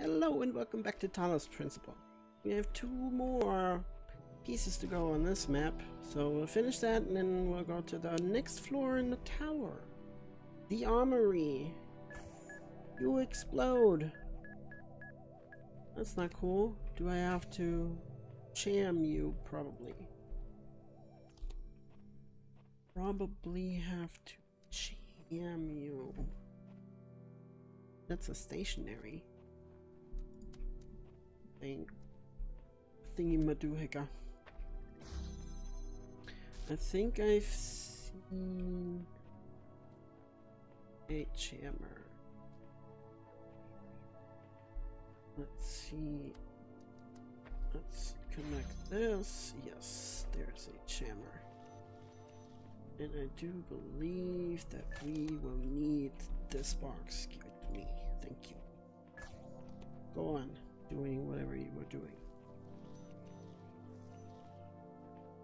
Hello and welcome back to Talos Principle. We have 2 more pieces to go on this map, so we'll finish that and then we'll go to the next floor in the tower. The armory. You explode. That's not cool. Do I have to jam you? Probably. Probably have to jam you. That's a stationary thing. Thingy-madoohica. I think I've seen a jammer. Let's see. Let's connect this. Yes, there's a jammer. And I do believe that we will need this box. Give it to me. Thank you. Go on, doing whatever you were doing.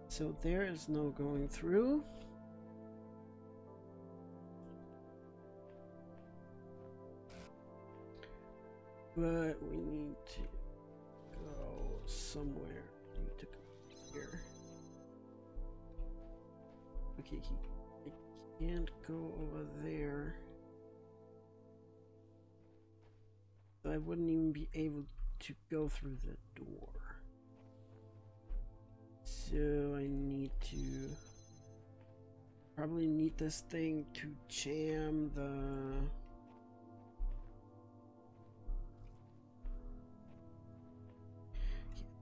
So there is no going through. But we need to go somewhere. We need to go here. Okay, I can't go over there. I wouldn't even be able to go through the door. So I need to probably need this thing to jam the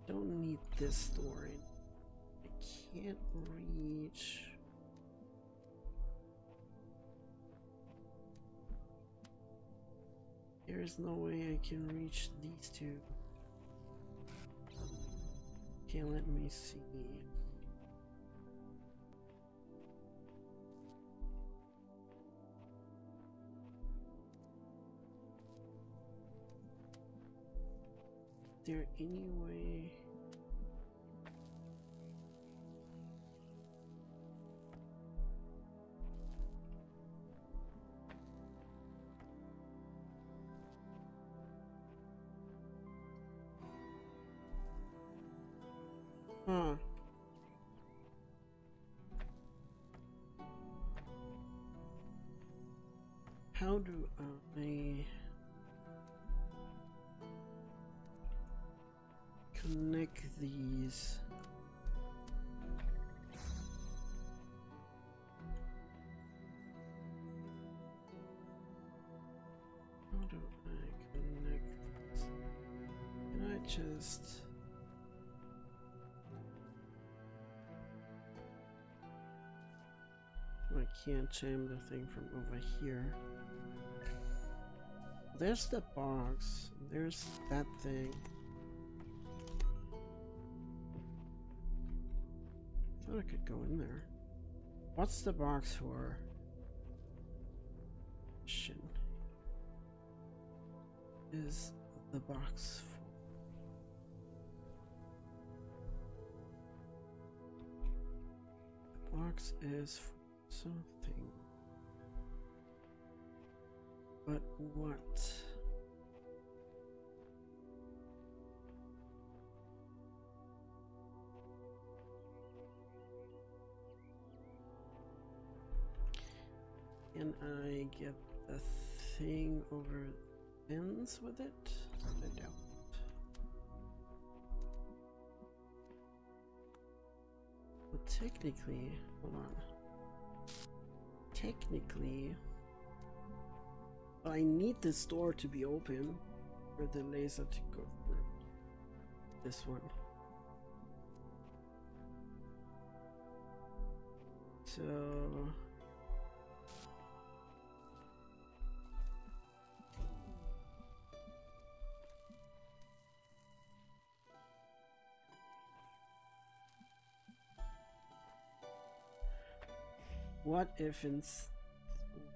don't need this door in. I can't reach. There is no way I can reach these two. Okay, let me see. Is there any way? Huh. How do I connect these? How do I connect these? Can I just... I can't jam the thing from over here. There's the box. There's that thing. I thought I could go in there. What's the box for? Shit. Is the box for? The box is for something. But what? Can I get the thing over ends with it? I doubt. Well, technically, hold on. Technically, I need this door to be open for the laser to go through. This one. So what if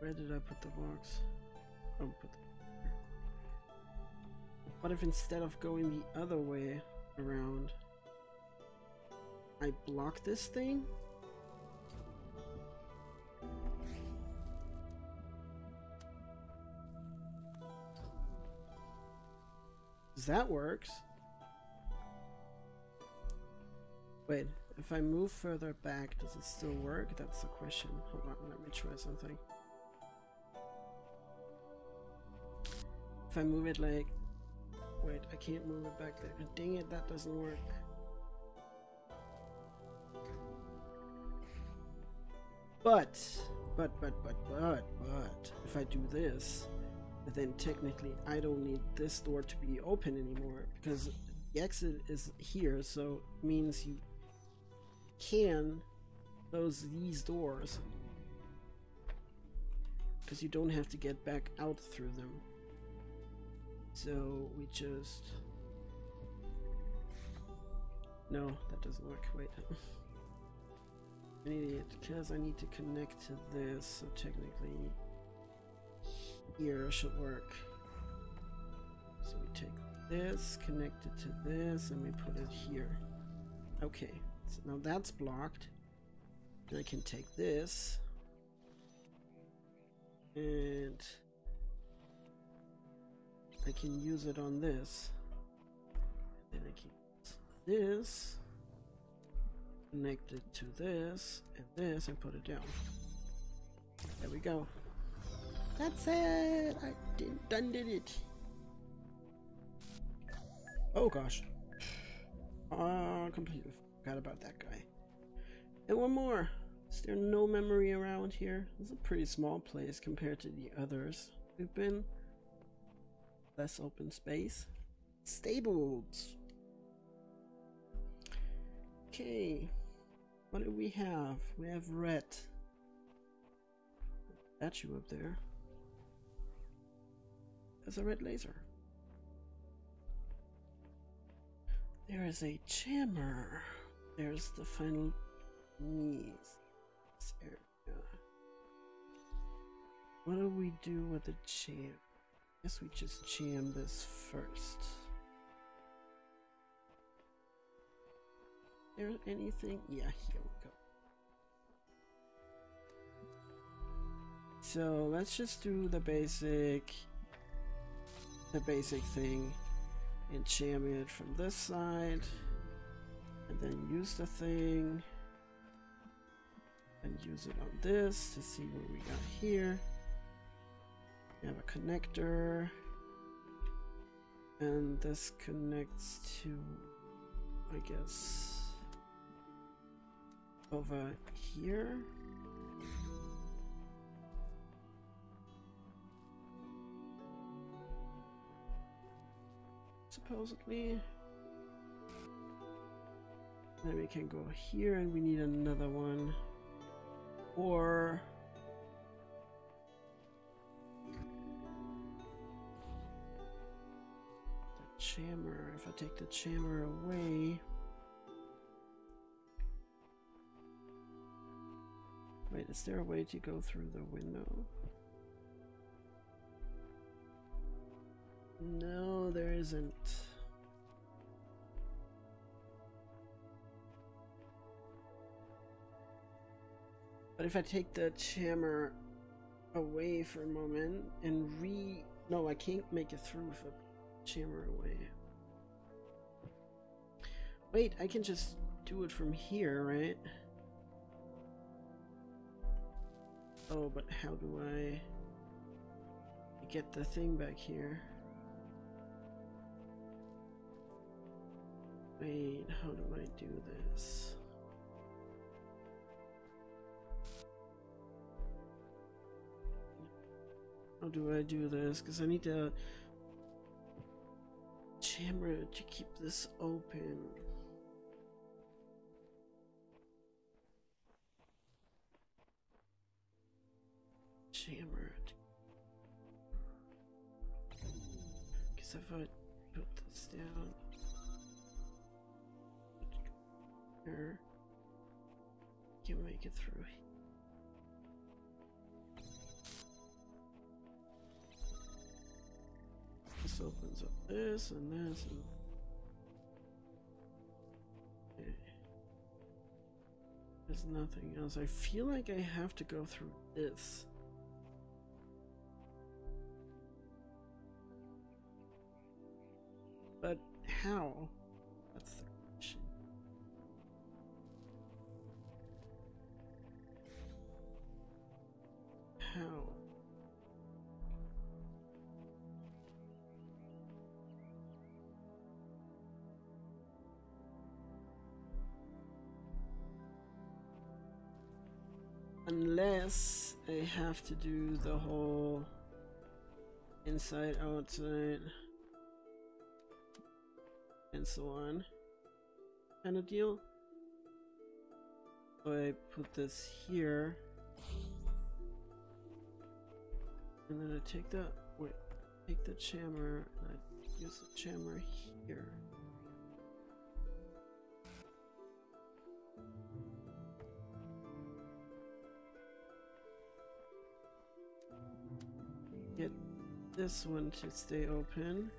where did I put the box? Oh, what if instead of going the other way around, I block this thing? That works. Wait, if I move further back, does it still work? That's the question. Hold on, let me try something. If I move it like... Wait, I can't move it back there. Dang it, that doesn't work. But, if I do this, then technically I don't need this door to be open anymore, because the exit is here, so it means you can close these doors, because you don't have to get back out through them. So we just... No, that doesn't work. Wait. I need it because I need to connect to this, so technically here should work. So we take this, connect it to this, and we put it here. Okay, so now that's blocked. And I can take this and I can use it on this. Then I can use this, connect it to this and this, and put it down. There we go. That's it. I did it. Oh gosh. Completely forgot about that guy. And one more. Is there no memory around here? It's a pretty small place compared to the others we've been. Less open space. Stables. Okay. What do we have? We have red. Statue up there. There's a red laser. There is a jammer. There's the final knees. This area. What do we do with the jam? Guess we just jam this first. There anything? Yeah, here we go. So let's just do the basic thing and jam it from this side, and then use the thing and use it on this to see what we got here. We have a connector, and this connects to, I guess, over here. Supposedly. Then we can go here, and we need another one. Or the jammer. If I take the jammer away. Wait, is there a way to go through the window? No, there isn't. But if I take the jammer away for a moment and no, I can't make it through if I jammer away. Wait, I can just do it from here, right? Oh, but how do I get the thing back here? Wait, how do I do this? How do I do this? Because I need to jammer it to keep this open. Jammer it. Because if I put this down here, I can make it through. This opens up this and this and okay. There's nothing else. I feel like I have to go through this. But how? That's the question. How? Unless I have to do the whole inside, outside, and so on kind of deal. So I put this here, and then I take the chamber and I use the chamber here. Get this one to stay open.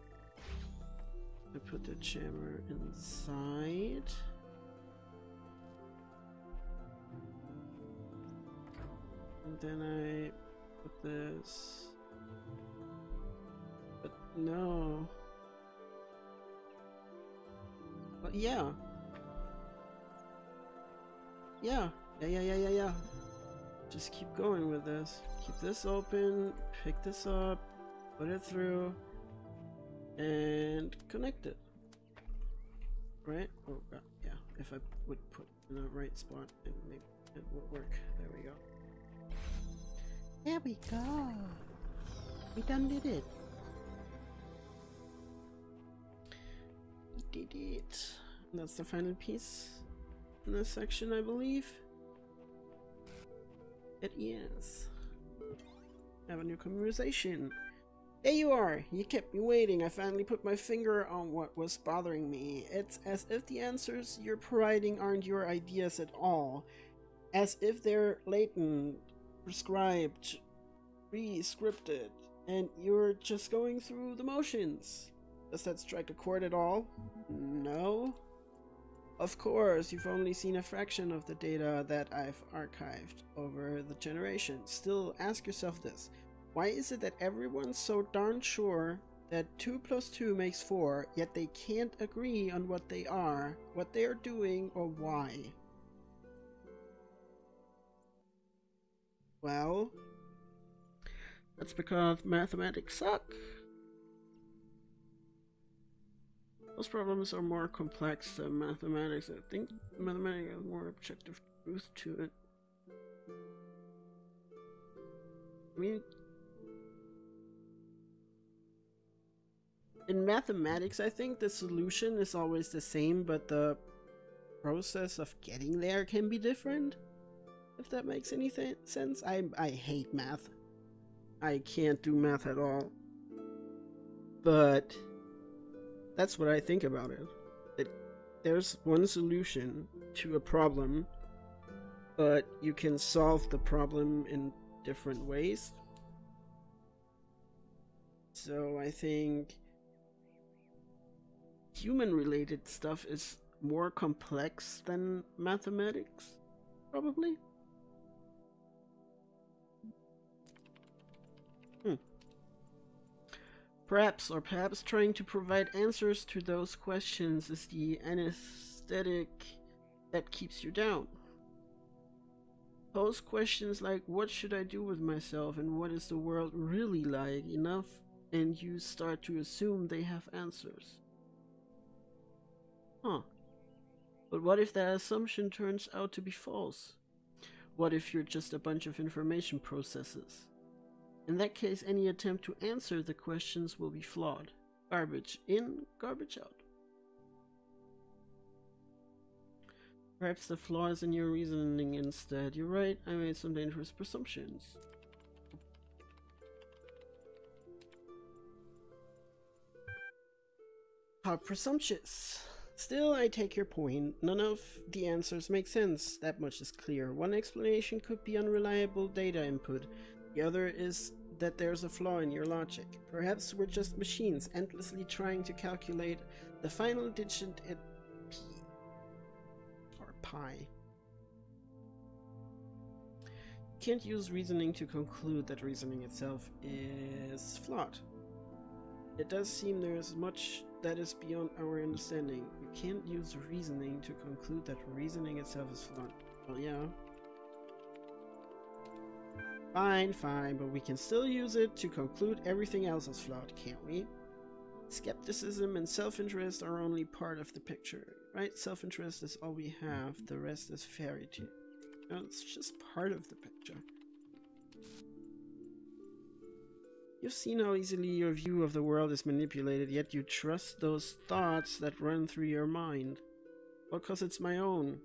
I put the chamber inside. And then I put this. But no. But yeah. Yeah. Just keep going with this. Keep this open, pick this up, put it through, and connect it. Right? Oh god, yeah. If I would put in the right spot, and maybe it would work. There we go. There we go. We done did it. We did it. And that's the final piece in this section, I believe. It is. Have a new conversation. There you are. You kept me waiting. I finally put my finger on what was bothering me. It's as if the answers you're providing aren't your ideas at all. As if they're latent, prescribed, pre-scripted, and you're just going through the motions. Does that strike a chord at all? No? Of course, you've only seen a fraction of the data that I've archived over the generations. Still, ask yourself this. Why is it that everyone's so darn sure that 2 + 2 makes 4, yet they can't agree on what they are doing, or why? Well, that's because mathematics suck. Those problems are more complex than mathematics. I think mathematics has more objective truth to it. I mean, in mathematics, I think the solution is always the same, but the process of getting there can be different. If that makes any sense. I hate math. I can't do math at all. But that's what I think about it. That there's one solution to a problem, but you can solve the problem in different ways. So I think human-related stuff is more complex than mathematics, probably. Perhaps trying to provide answers to those questions is the anesthetic that keeps you down. Pose questions like, what should I do with myself and what is the world really like enough, and you start to assume they have answers. Huh. But what if that assumption turns out to be false? What if you're just a bunch of information processes? In that case, any attempt to answer the questions will be flawed. Garbage in, garbage out. Perhaps the flaw is in your reasoning instead. You're right, I made some dangerous presumptions. How presumptuous. Still, I take your point. None of the answers make sense. That much is clear. One explanation could be unreliable data input. The other is that there's a flaw in your logic. Perhaps we're just machines endlessly trying to calculate the final digit at P or pi. Can't use reasoning to conclude that reasoning itself is flawed. It does seem there's much that is beyond our understanding. You can't use reasoning to conclude that reasoning itself is flawed. Well, yeah. Fine, fine, but we can still use it to conclude everything else is flawed, can't we? Skepticism and self-interest are only part of the picture, right? Self-interest is all we have, the rest is fairy tale. No, it's just part of the picture. You've seen how easily your view of the world is manipulated, yet you trust those thoughts that run through your mind. Well, 'cause it's my own.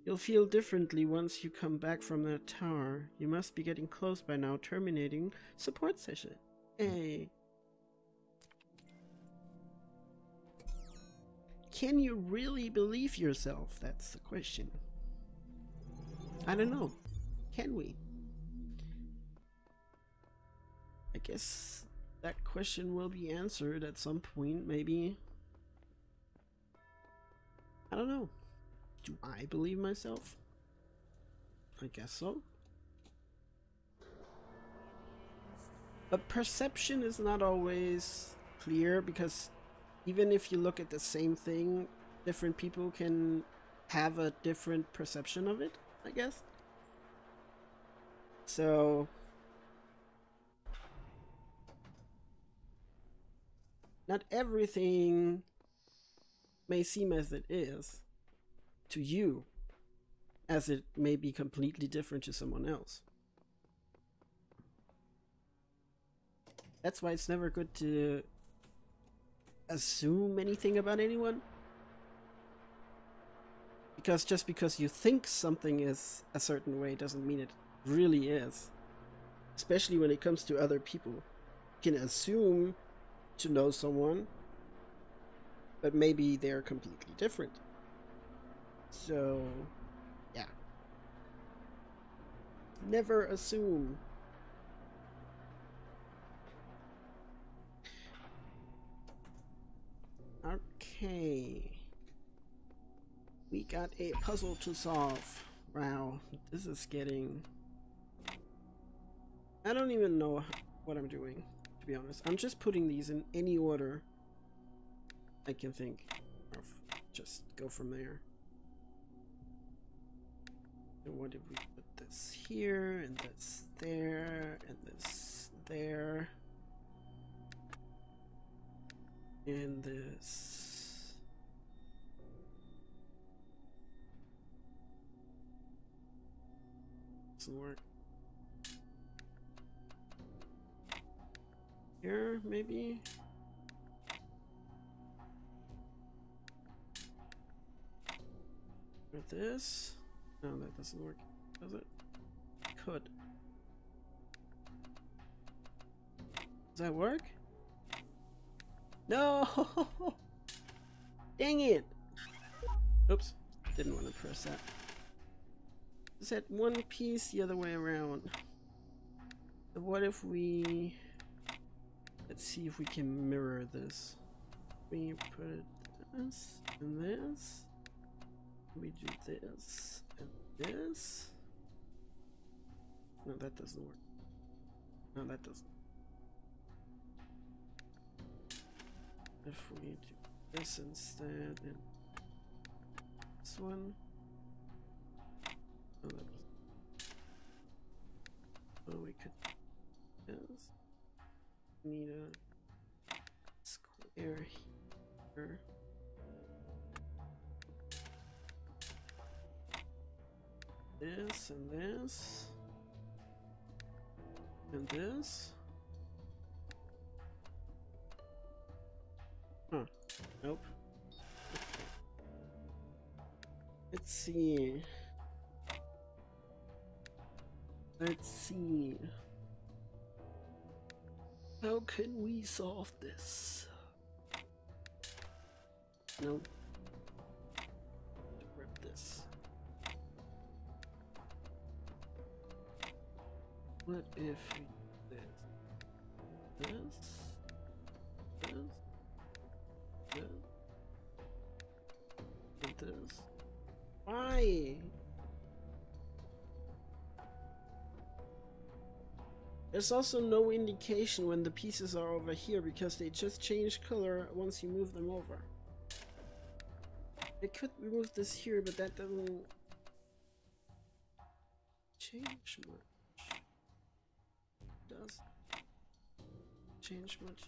You'll feel differently once you come back from that tower. You must be getting close by now, terminating support session. Hey. Can you really believe yourself? That's the question. I don't know. Can we? I guess that question will be answered at some point, maybe. I don't know. Do I believe myself? I guess so. But perception is not always clear, because even if you look at the same thing, different people can have a different perception of it, I guess. So not everything may seem as it is to you, as it may be completely different to someone else. That's why it's never good to assume anything about anyone. Because just because you think something is a certain way doesn't mean it really is. Especially when it comes to other people. You can assume to know someone, but maybe they're completely different. So, yeah. Never assume. Okay. We got a puzzle to solve. Wow, this is getting... I don't even know what I'm doing, to be honest. I'm just putting these in any order I can think of. Just go from there. And what did we put this here, and this there, and this there, and this. Doesn't work. Here, maybe? With this? No, that doesn't work, does it? Could. Does that work? No! Dang it! Oops, didn't want to press that. Just had one piece the other way around. So what if we... Let's see if we can mirror this. We put this and this. We do this and this. No, that doesn't work. No, that doesn't. If we do this instead and this one. No, that doesn't. Oh, we could do this. Need a square here. This and this and this. Huh. Nope. Okay. Let's see. Let's see. How can we solve this? Nope. Rip this. What if we do this? This? And this? Why? There's also no indication when the pieces are over here because they just change color once you move them over. I could remove this here, but that doesn't change much. It does change much.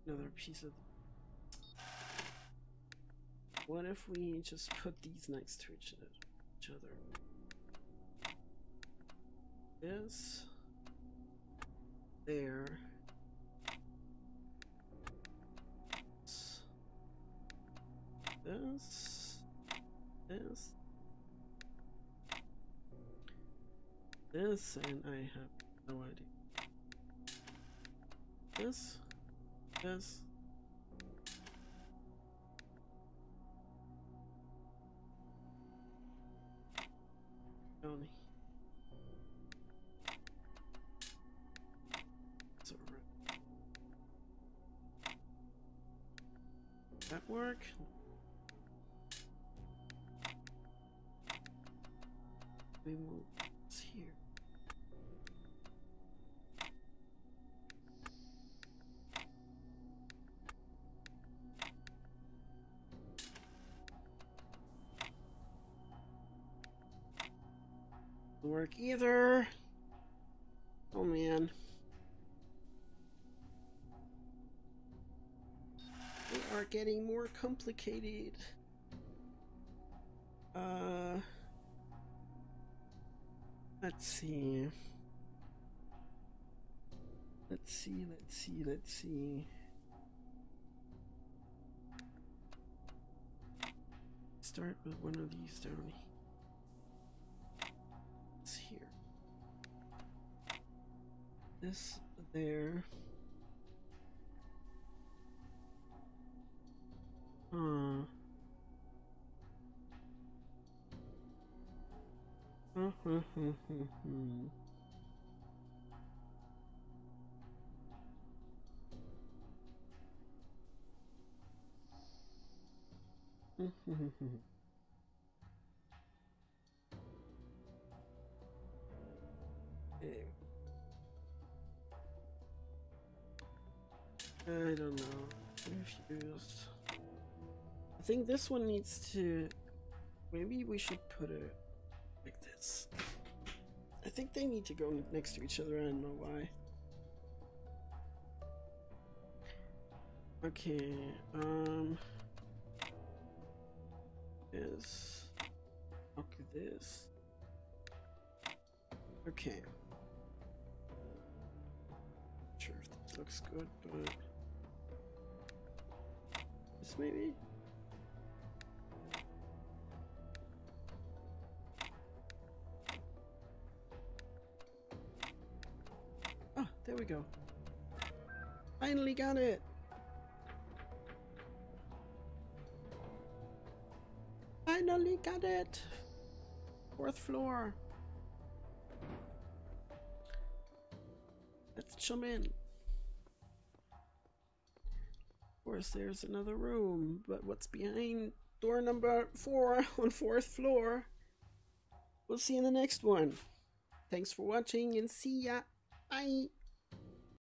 Another piece of... What if we just put these next to each other? This. There. This. This. This, and I have no idea. This. This. Down here. So, that work? We move this here. Work either. Oh man. They are getting more complicated. Let's see. Let's see. Start with one of these down here. Here. This there. I don't know. I'm confused. I think this one needs to... Maybe we should put it like this. I think they need to go next to each other. I don't know why. Okay, this. Okay, this. Okay. Not sure if this looks good, but this maybe? Ah, there we go. Finally got it! Finally got it! 4th floor. Let's jump in. Of course, there's another room, but what's behind door number 4 on 4th floor? We'll see you in the next one. Thanks for watching and see ya. Bye.